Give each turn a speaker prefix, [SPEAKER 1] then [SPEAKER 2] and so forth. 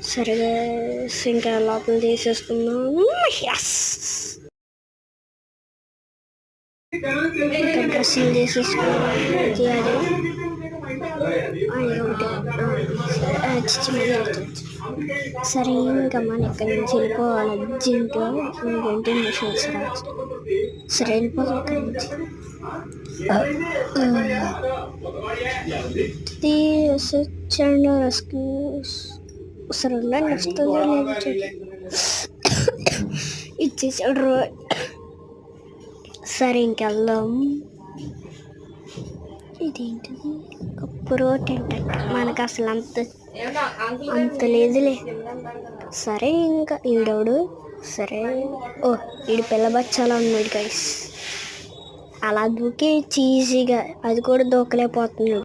[SPEAKER 1] సరిగా ఇంకా లోపల తీసేసుకున్నాము. ఇంకా డ్రెస్సింగ్ తీసేసుకున్నాము. సరే ఇంకా మన ఇక్కడి నుంచి వెళ్ళిపోవాలి అర్జెంట్గా. వెంటింగ్ మిషన్స్ రాదు. సరే వెళ్ళిపోతాం ఇక్కడి నుంచి. సరే వస్తుందో లేదు ఇచ్చేసాడు. సరే ఇంకెళ్దాం. ఇదేంటిది? కప్పు రోటీ అంటే మనకు అసలు అంత లేదులే. సరే ఇంకా ఈడోడు. సరే ఈడు పిల్ల బచ్చాలా ఉన్నాడు గైస్. అలా దూకి చీజీగా అది కూడా దూకలేకపోతున్నాడు.